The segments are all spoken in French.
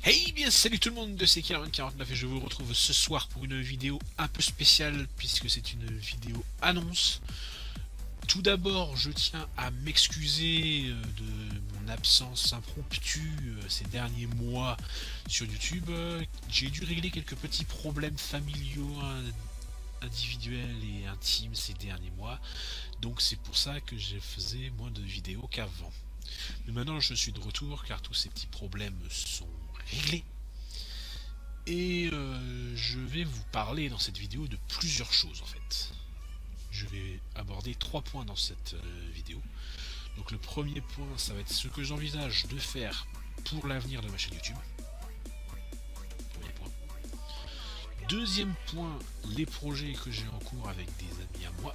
Hey bien salut tout le monde de CK49 et je vous retrouve ce soir pour une vidéo un peu spéciale puisque c'est une vidéo annonce. Tout d'abord je tiens à m'excuser de mon absence impromptue ces derniers mois sur YouTube. J'ai dû régler quelques petits problèmes familiaux, individuels et intimes ces derniers mois. Donc c'est pour ça que je faisais moins de vidéos qu'avant. Mais maintenant je suis de retour car tous ces petits problèmes sont réglés. Et je vais vous parler dans cette vidéo de plusieurs choses en fait. Je vais aborder 3 points dans cette vidéo. Donc le premier point, ça va être ce que j'envisage de faire pour l'avenir de ma chaîne YouTube. Premier point. Deuxième point, les projets que j'ai en cours avec des amis à moi.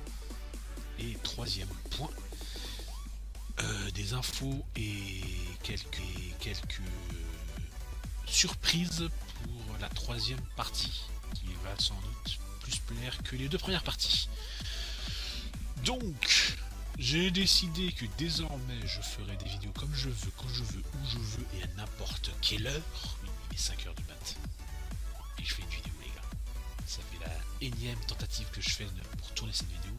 Et troisième point, des infos et quelques surprises pour la troisième partie, qui va sans doute plus plaire que les deux premières parties. Donc, j'ai décidé que désormais je ferai des vidéos comme je veux, quand je veux, où je veux et à n'importe quelle heure. Oui, il est 5h du mat. Et je fais une vidéo, les gars. Ça fait la énième tentative que je fais pour tourner cette vidéo.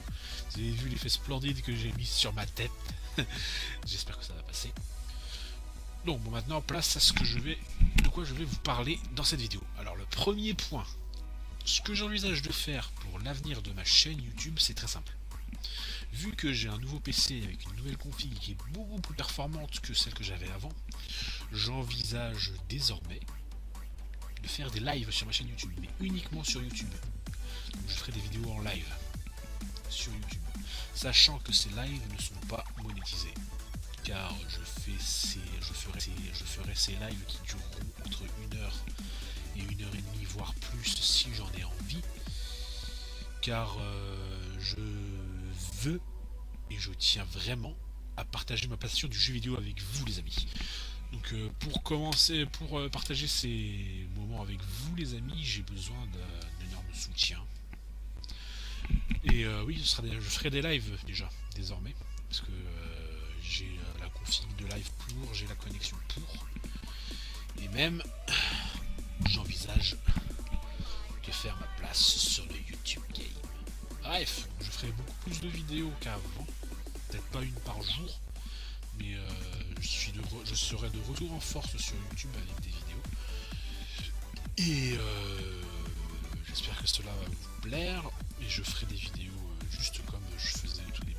Vous avez vu l'effet splendide que j'ai mis sur ma tête. J'espère que ça va passer. Donc bon, maintenant place à de quoi je vais vous parler dans cette vidéo. Alors le premier point, ce que j'envisage de faire pour l'avenir de ma chaîne YouTube, c'est très simple. Vu que j'ai un nouveau PC avec une nouvelle config qui est beaucoup plus performante que celle que j'avais avant, j'envisage désormais de faire des lives sur ma chaîne YouTube, mais uniquement sur YouTube. Donc je ferai des vidéos en live sur YouTube, sachant que ces lives ne sont pas monétisés. Car je ferai ces lives qui dureront entre 1 heure et 1 heure et demie, voire plus si j'en ai envie. Car je veux et je tiens vraiment à partager ma passion du jeu vidéo avec vous les amis. Donc pour commencer, pour partager ces moments avec vous les amis, j'ai besoin d'un énorme soutien. Et oui, je ferai des lives déjà, désormais, parce que j'ai la config de live pour, j'ai la connexion pour, et même j'envisage de faire ma place sur le YouTube Game. Bref, je ferai beaucoup plus de vidéos qu'avant, peut-être pas une par jour, mais je serai de retour en force sur YouTube avec des vidéos. Et j'espère que cela va vous plaire, et je ferai des vidéos juste comme je faisais au tout début,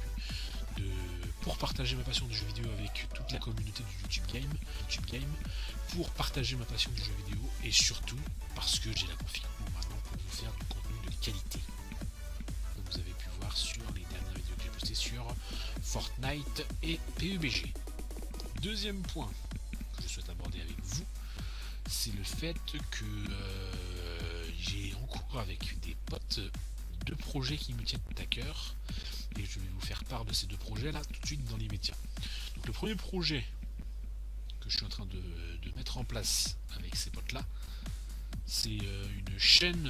pour partager ma passion du jeu vidéo avec toute la communauté du YouTube Game, pour partager ma passion du jeu vidéo, et surtout parce que j'ai la config maintenant pour vous faire du contenu de qualité, comme vous avez pu voir sur les dernières vidéos que j'ai postées sur Fortnite et PUBG. Deuxième point que je souhaite aborder avec vous, c'est le fait que j'ai en cours avec des potes 2 projets qui me tiennent à cœur, et je vais vous faire part de ces 2 projets là tout de suite dans l'immédiat. Donc le premier projet que je suis en train de mettre en place avec ces potes là, c'est une chaîne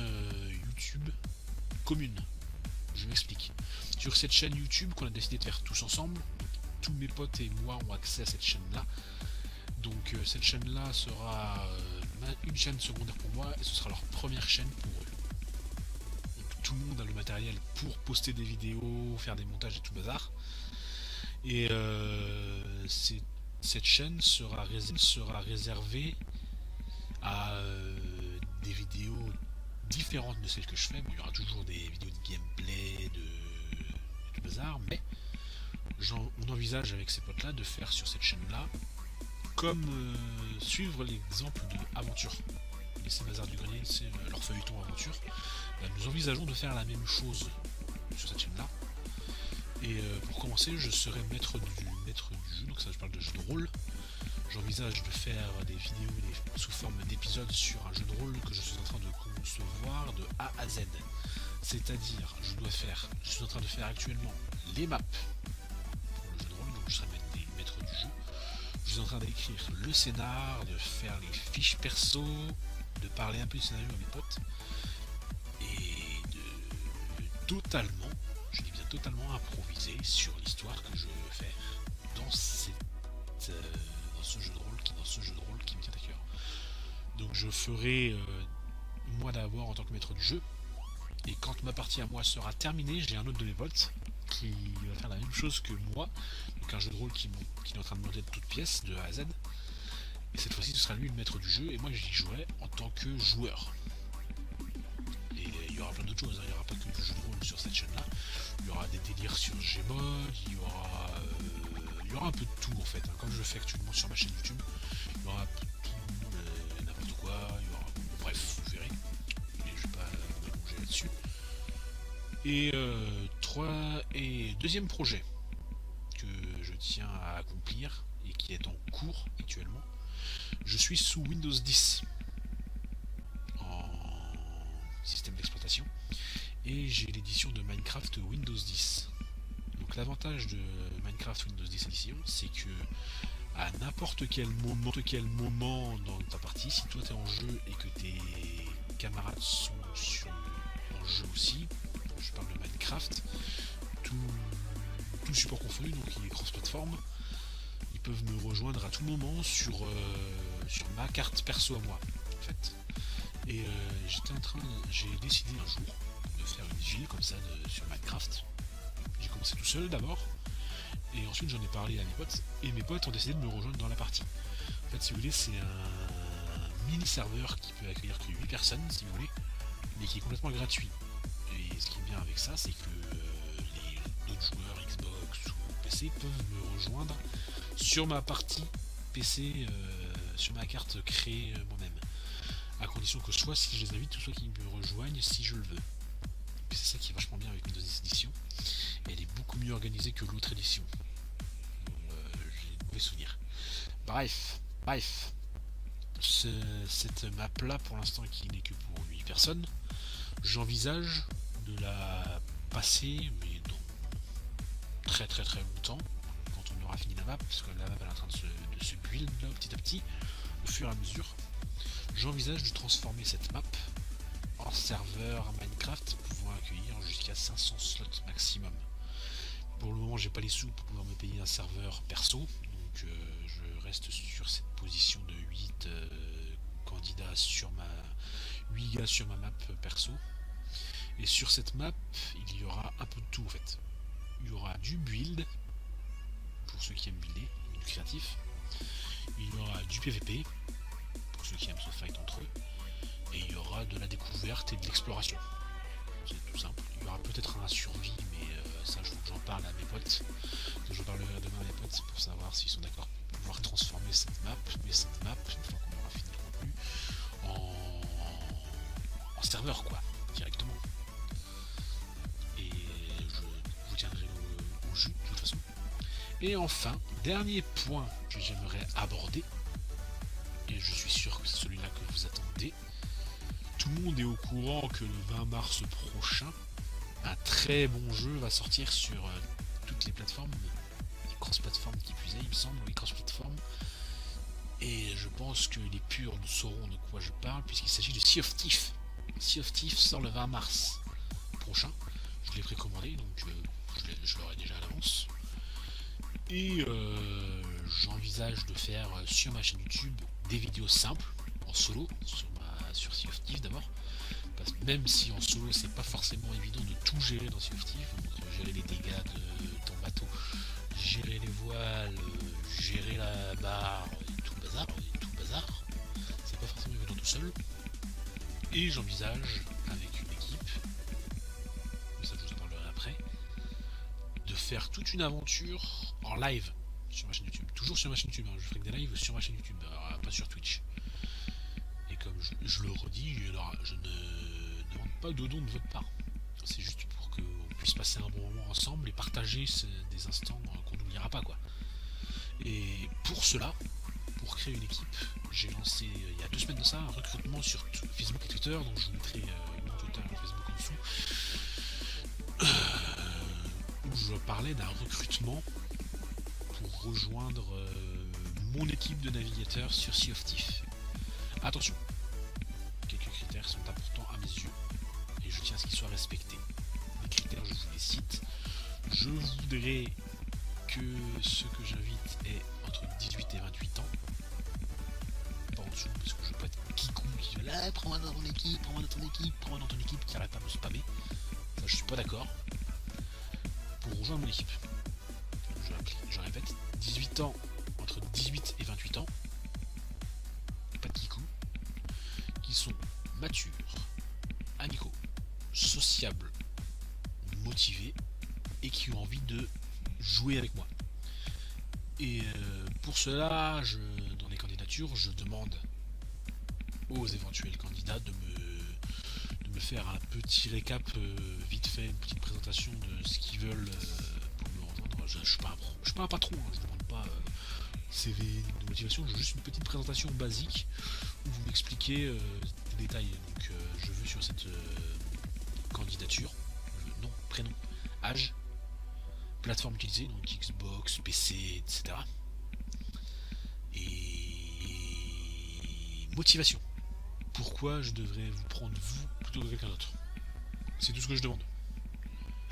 YouTube commune. Je m'explique. Sur cette chaîne YouTube qu'on a décidé de faire tous ensemble, tous mes potes et moi ont accès à cette chaîne là. Donc cette chaîne là sera une chaîne secondaire pour moi, et ce sera leur première chaîne pour eux. Donc tout le monde a le matériel pour poster des vidéos, faire des montages et tout bazar. Et cette chaîne sera réservée à des vidéos différentes de celles que je fais. Bon, il y aura toujours des vidéos de gameplay, de tout bazar, mais on envisage avec ces potes là de faire sur cette chaîne là comme suivre l'exemple de Aventure. Ces bazar du grenier, c'est leur feuilleton Aventure. Nous envisageons de faire la même chose sur cette chaîne là. Et pour commencer, je serai maître du jeu, donc ça je parle de jeu de rôle. J'envisage de faire des vidéos sous forme d'épisodes sur un jeu de rôle que je suis en train de concevoir de A à Z. C'est-à-dire, je suis en train de faire actuellement les maps pour le jeu de rôle, donc je serai maître du jeu. Je suis en train d'écrire le scénar, de faire les fiches perso, de parler un peu du scénario à mes potes, et de totalement, je dis bien totalement, improviser sur l'histoire que je veux faire dans ce jeu de rôle qui me tient à cœur. je ferai moi d'abord en tant que maître du jeu. Et quand ma partie à moi sera terminée, j'ai un autre de mes potes qui va faire la même chose que moi. Donc un jeu de rôle qui est en train de monter de toutes pièces, de A à Z. Et cette fois-ci, ce sera lui le maître du jeu, et moi j'y jouerai en tant que joueur. Et il y aura plein d'autres choses, hein. Il n'y aura pas que du jeu de rôle sur cette chaîne-là. Il y aura des délires sur Gmod, il y aura un peu de tout en fait, hein. Comme je le fais actuellement sur ma chaîne YouTube, il y aura un peu de tout, n'importe quoi, il y aura... Bref, vous verrez. Et je vais pas m'allonger là-dessus. Et deuxième projet que je tiens à accomplir et qui est en cours actuellement, je suis sous Windows 10 en système d'exploitation et j'ai l'édition de Minecraft Windows 10. Donc l'avantage de Minecraft Windows 10 édition, c'est que à n'importe quel moment dans ta partie, si toi t'es en jeu et que tes camarades sont en jeu aussi, je parle de Minecraft, tout support confondu, donc il est cross-platform, ils peuvent me rejoindre à tout moment sur ma carte perso à moi, en fait. Et j'ai décidé un jour de faire une ville comme ça sur Minecraft. J'ai commencé tout seul d'abord, et ensuite j'en ai parlé à mes potes, et mes potes ont décidé de me rejoindre dans la partie. En fait, si vous voulez, c'est un mini serveur qui peut accueillir que 8 personnes, si vous voulez, mais qui est complètement gratuit. Et ce qui est bien avec ça, c'est que les autres joueurs Xbox ou PC peuvent me rejoindre sur ma partie PC, sur ma carte créée moi-même. À condition que soit si je les invite, soit qu'ils me rejoignent si je le veux. Et c'est ça qui est vachement bien avec Windows 10 édition. Et elle est beaucoup mieux organisée que l'autre édition. J'ai de mauvais souvenirs. Bref. Cette map là pour l'instant qui n'est que pour 8 personnes, j'envisage de la passer, mais dans très longtemps, quand on aura fini la map, parce que la map elle est en train de se build là, petit à petit, au fur et à mesure. J'envisage de transformer cette map en serveur Minecraft pouvant accueillir jusqu'à 500 slots maximum. Pour le moment, j'ai pas les sous pour pouvoir me payer un serveur perso, donc je reste sur cette position de 8 candidats sur 8 gars sur ma map perso. Et sur cette map, il y aura un peu de tout en fait. Il y aura du build, pour ceux qui aiment builder, du créatif. Il y aura du PVP, pour ceux qui aiment se fight entre eux. Et il y aura de la découverte et de l'exploration. C'est tout simple. Il y aura peut-être un survie, mais ça, je veux que j'en parle à mes potes. Je parlerai demain à mes potes pour savoir s'ils sont d'accord pour pouvoir transformer cette map, une fois qu'on aura fini le contenu, en serveur, quoi, directement. Et je vous tiendrai au jus, de toute façon. Et enfin, dernier point que j'aimerais aborder, et je suis sûr que c'est celui-là que vous attendez. Tout le monde est au courant que le 20 mars prochain, un très bon jeu va sortir sur toutes les plateformes, les cross-plateformes qui plus est, il me semble, oui, cross-plateformes. Et je pense que les purs sauront de quoi je parle, puisqu'il s'agit de Sea of Thief. Sea of Thief sort le 20 mars prochain. Je l'ai précommandé, donc je l'aurai déjà à l'avance. Et j'envisage de faire sur ma chaîne YouTube des vidéos simples, en solo, sur Sea of Thief d'abord. Parce que même si en solo c'est pas forcément évident de tout gérer dans Sea of Thief, donc gérer les dégâts de ton bateau, gérer les voiles, gérer la barre, et tout le bazar, c'est pas forcément évident tout seul. Et j'envisage avec une équipe, mais ça je vous en parlerai après, de faire toute une aventure en live sur ma chaîne YouTube. Toujours sur ma chaîne YouTube, hein. Je ferai que des lives sur ma chaîne YouTube, pas sur Twitch. Et comme je le redis, je ne demande pas de don de votre part. C'est juste pour qu'on puisse passer un bon moment ensemble et partager des instants qu'on n'oubliera pas, quoi. Et pour cela, pour créer une équipe, j'ai lancé il y a 2 semaines de ça un recrutement sur Facebook et Twitter, donc je vous mettrai mon Twitter et Facebook en dessous, où je parlais d'un recrutement pour rejoindre mon équipe de navigateurs sur Sea of Thief. Attention, quelques critères sont importants à mes yeux et je tiens à ce qu'ils soient respectés. Les critères, je vous les cite. Je voudrais que ceux que j'invite aient entre 18 et 28 ans, pas en dessous parce que je veux pas être quiconque ouais, prends-moi dans ton équipe, prends-moi dans ton équipe, prends-moi dans ton équipe, qui arrête pas de me spammer. Ça, je suis pas d'accord. Pour rejoindre mon équipe, je répète, 18 ans, entre 18 et 28 ans, pas de kikou, qui sont matures, amicaux, sociables, motivés et qui ont envie de jouer avec moi. Et pour cela, dans les candidatures, je demande aux éventuels candidats de me faire un petit récap vite fait, une petite présentation de ce qu'ils veulent pour me rejoindre. Je suis pas un pro, je suis pas un patron, hein, je demande pas CV de motivation, je veux juste une petite présentation basique où vous m'expliquez des détails. Donc je veux sur cette candidature, nom, prénom, âge, plateforme utilisée, donc Xbox, PC, etc. Et motivation. Pourquoi je devrais vous prendre vous plutôt que quelqu'un d'autre? C'est tout ce que je demande.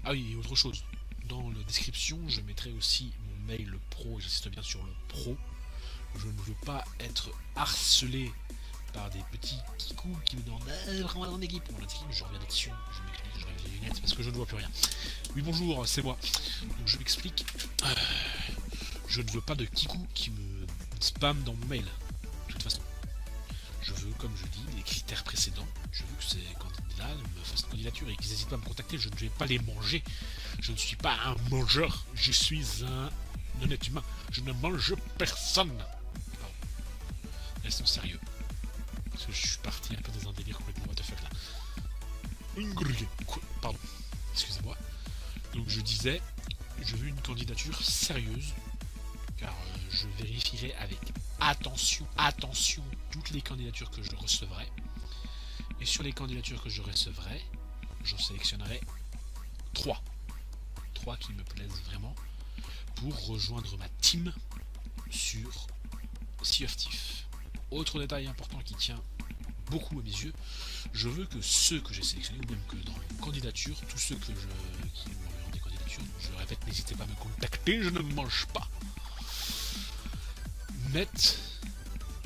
Ah oui, et autre chose. Dans la description, je mettrai aussi mon mail pro, j'insiste bien sur le pro. Je ne veux pas être harcelé par des petits kikous qui me demandent vraiment dans l'équipe. Bon, je reviens là-dessus, je m'explique, je reviens les lunettes parce que je ne vois plus rien. Oui, bonjour, c'est moi. Donc je m'explique. Je ne veux pas de kikous qui me spam dans mon mail. De toute façon. Je veux, comme je dis, les critères précédents. Je veux que ces candidats me fassent une candidature et qu'ils n'hésitent pas à me contacter. Je ne vais pas les manger. Je ne suis pas un mangeur. Je suis un honnête humain. Je ne mange personne. Pardon. Restons sérieux. Parce que je suis parti un peu dans un délire complètement what the fuck là. Pardon. Excusez-moi. Donc je disais, je veux une candidature sérieuse. Car je vérifierai avec attention toutes les candidatures que je recevrai. Et sur les candidatures que je recevrai, j'en sélectionnerai 3 qui me plaisent vraiment pour rejoindre ma team sur Sea of Thief. Autre détail important qui tient beaucoup à mes yeux, je veux que ceux que j'ai sélectionnés, ou même que dans mes candidatures, tous ceux qui m'enverront des candidatures, je le répète, n'hésitez pas à me contacter, je ne mange pas.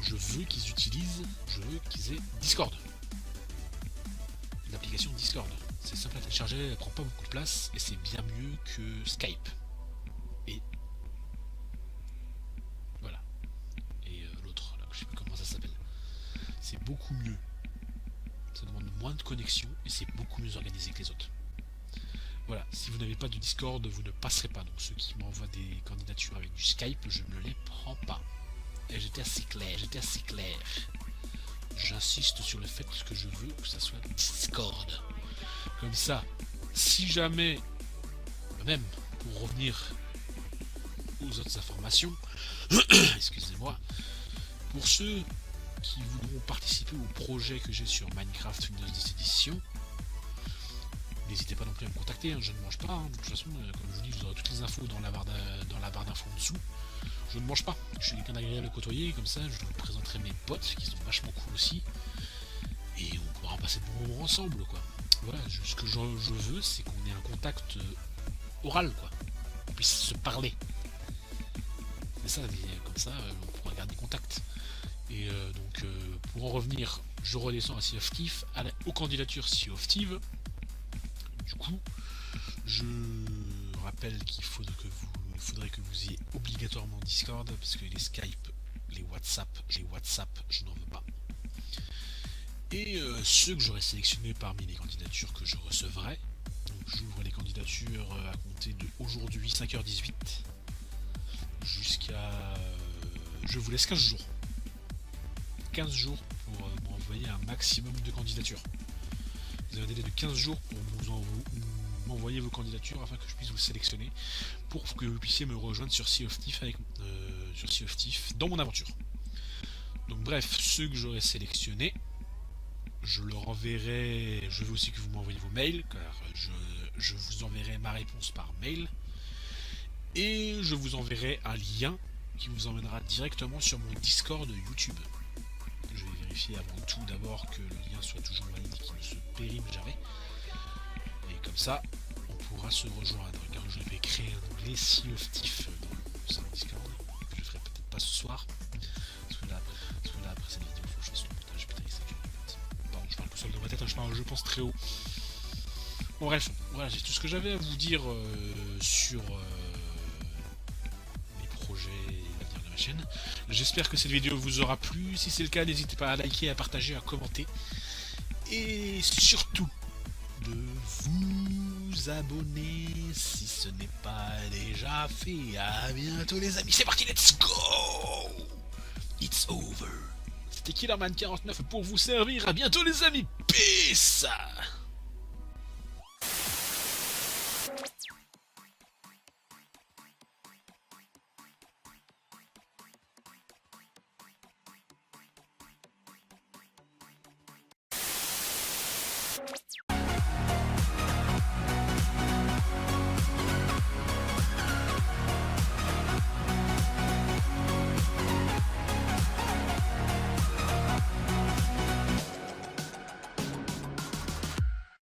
Je veux qu'ils aient Discord. L'application Discord. C'est simple à télécharger, elle prend pas beaucoup de place et c'est bien mieux que Skype. Et voilà. Et l'autre, là, je sais pas comment ça s'appelle. C'est beaucoup mieux. Ça demande moins de connexion et c'est beaucoup mieux organisé que les autres. Voilà, si vous n'avez pas de Discord, vous ne passerez pas. Donc ceux qui m'envoient des candidatures avec du Skype, je ne les prends pas. Et j'étais assez clair. J'insiste sur le fait que je veux que ça soit Discord. Comme ça, si jamais, même pour revenir aux autres informations, excusez-moi, pour ceux qui voudront participer au projet que j'ai sur Minecraft Windows 10 Edition, n'hésitez pas non plus à me contacter, hein, je ne mange pas, hein, de toute façon, comme je vous dis, vous aurez toutes les infos dans la barre d'infos en dessous. Je ne mange pas, je suis quelqu'un d'agréable à côtoyer, comme ça je vous présenterai mes potes qui sont vachement cool aussi, et on pourra en passer de bons moments ensemble, quoi. Voilà, ce que je veux, c'est qu'on ait un contact oral, quoi, qu'on puisse se parler. C'est ça, comme ça on pourra garder contact. Et donc pour en revenir, je redescends à Sea of Thief, aux candidatures Sea of Thief. Du coup, je rappelle qu'il faudrait que vous ayez obligatoirement Discord, parce que les Skype, les WhatsApp, je n'en veux pas. Et ceux que j'aurai sélectionnés parmi les candidatures que je recevrai, donc j'ouvre les candidatures à compter de aujourd'hui 5h18 jusqu'à... je vous laisse 15 jours. 15 jours pour m'envoyer un maximum de candidatures. Vous avez un délai de 15 jours pour m'envoyer vos candidatures afin que je puisse vous sélectionner pour que vous puissiez me rejoindre sur Sea of Thief dans mon aventure. Donc bref, ceux que j'aurai sélectionnés, je leur enverrai. Je veux aussi que vous m'envoyiez vos mails, car je vous enverrai ma réponse par mail. Et je vous enverrai un lien qui vous emmènera directement sur mon Discord YouTube. Je vais vérifier avant tout d'abord que le lien soit toujours valide et qu'il ne se périme jamais. Et comme ça, on pourra se rejoindre. Car je vais créer un onglet Sea of Thief dans mon Discord. Que je ferai peut-être pas ce soir. Parce que là après cette vidéo, il faut que je fasse le montage. Putain, c'est que je pense très haut. Bon bref, voilà, c'est tout ce que j'avais à vous dire sur les projets et l'avenir de ma chaîne. J'espère que cette vidéo vous aura plu. Si c'est le cas, n'hésitez pas à liker, à partager, à commenter. Et surtout, de vous abonner si ce n'est pas déjà fait. À bientôt les amis, c'est parti, let's go! It's over. C'était Killerman49 pour vous servir. À bientôt les amis, peace!